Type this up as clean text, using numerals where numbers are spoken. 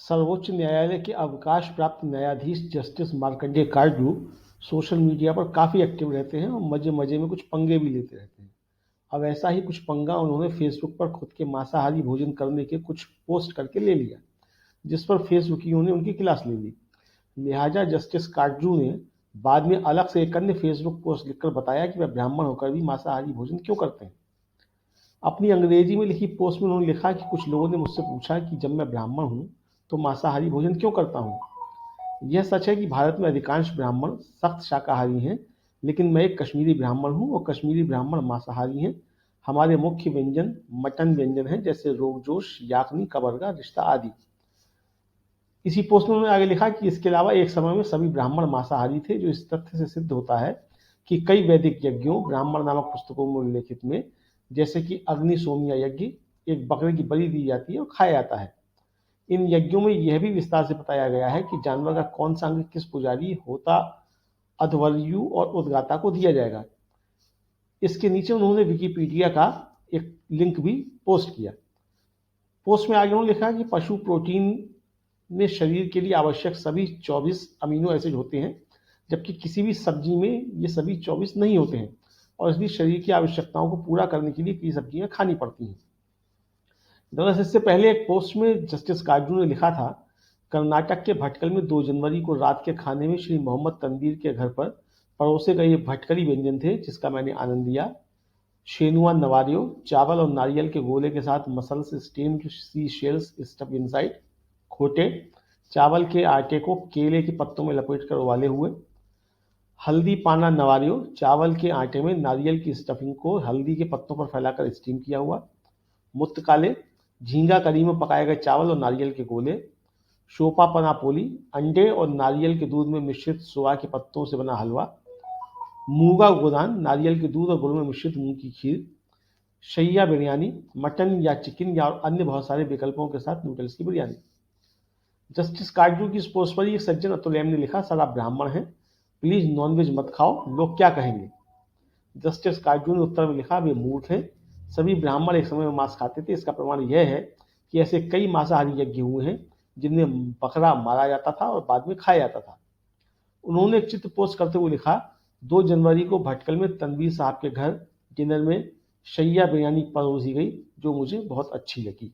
सर्वोच्च न्यायालय के अवकाश प्राप्त न्यायाधीश justice Markandey Katju social media पर काफ़ी एक्टिव रहते हैं और मजे मजे में कुछ पंगे भी लेते रहते हैं। अब ऐसा ही कुछ पंगा उन्होंने फेसबुक पर खुद के मांसाहारी भोजन करने के कुछ पोस्ट करके ले लिया, जिस पर फेसबुकियों ने उनकी क्लास ले ली। लिहाजा जस्टिस काटजू ने बाद में अलग से एक अन्य फेसबुक पोस्ट लिखकर बताया कि वह ब्राह्मण होकर भी मांसाहारी भोजन क्यों करते हैं। अपनी अंग्रेजी में लिखी पोस्ट में उन्होंने लिखा कि कुछ लोगों ने मुझसे पूछा कि जब मैं ब्राह्मण हूँ तो मांसाहारी भोजन क्यों करता हूँ। यह सच है कि भारत में अधिकांश ब्राह्मण सख्त शाकाहारी हैं, लेकिन मैं एक कश्मीरी ब्राह्मण हूँ और कश्मीरी ब्राह्मण मांसाहारी हैं। हमारे मुख्य व्यंजन मटन व्यंजन हैं, जैसे रोगजोश, याखनी, कबरगा, रिश्ता आदि। इसी पोस्ट में उन्होंने आगे लिखा कि इसके अलावा एक समय में सभी ब्राह्मण मांसाहारी थे, जो इस तथ्य से सिद्ध होता है कि कई वैदिक यज्ञों, ब्राह्मण नामक पुस्तकों में उल्लेखित में, जैसे कि अग्नि सोमिया यज्ञ, एक बकरे की बलि दी जाती है और खाया जाता है। इन यज्ञों में यह भी विस्तार से बताया गया है कि जानवर का कौन सा अंग किस पुजारी, होता, अध्वर्यु और उद्गाता को दिया जाएगा। इसके नीचे उन्होंने विकिपीडिया का एक लिंक भी पोस्ट किया। पोस्ट में आगे उन्होंने लिखा कि पशु प्रोटीन में शरीर के लिए आवश्यक सभी 24 अमीनो एसिड होते हैं, जबकि किसी भी सब्जी में ये सभी 24 नहीं होते हैं और इसलिए शरीर की आवश्यकताओं को पूरा करने के लिए कई सब्जियां खानी पड़ती हैं। दरअसल इससे पहले एक पोस्ट में जस्टिस काटजू ने लिखा था, कर्नाटक के भटकल में 2 जनवरी को रात के खाने में श्री मोहम्मद तनवीर के घर पर परोसे गए ये भटकली व्यंजन थे, जिसका मैंने आनंद लिया। शेनुआ नवारियो, चावल और नारियल के गोले के साथ muscles steamed sea shells stuffed inside. खोटे, चावल के आटे को केले के पत्तों में लपेटकर उबाले हुए। हल्दी पाना नवारियो, चावल के आटे में नारियल की स्टफिंग को हल्दी के पत्तों पर फैलाकर स्टीम किया हुआ। मुत्तकाले, झींगा करी में पकाए गए चावल और नारियल के गोले। शोपा पनापोली, अंडे और नारियल के दूध में मिश्रित सोया के पत्तों से बना हलवा। मूंगा गोदान, नारियल के दूध और गुड़ में मिश्रित मूंग की खीर। शैया बिरयानी, मटन या चिकन या अन्य बहुत सारे विकल्पों के साथ नूडल्स की बिरयानी। जस्टिस काटजू की इस पोस्ट पर एक सज्जन अतुलैम ने लिखा, सर आप ब्राह्मण हैं, प्लीज नॉनवेज मत खाओ, लोग क्या कहेंगे। जस्टिस काटजू ने उत्तर में लिखा, वे मूर्ख हैं, सभी ब्राह्मण एक समय में मांस खाते थे। इसका प्रमाण यह है कि ऐसे कई मांसाहारी यज्ञ हुए हैं जिनमें बकरा मारा जाता था और बाद में खाया जाता था। उन्होंने एक चित्र पोस्ट करते हुए लिखा, 2 जनवरी को भटकल में तनवीर साहब के घर डिनर में शैया बिरयानी परोसी गई, जो मुझे बहुत अच्छी लगी।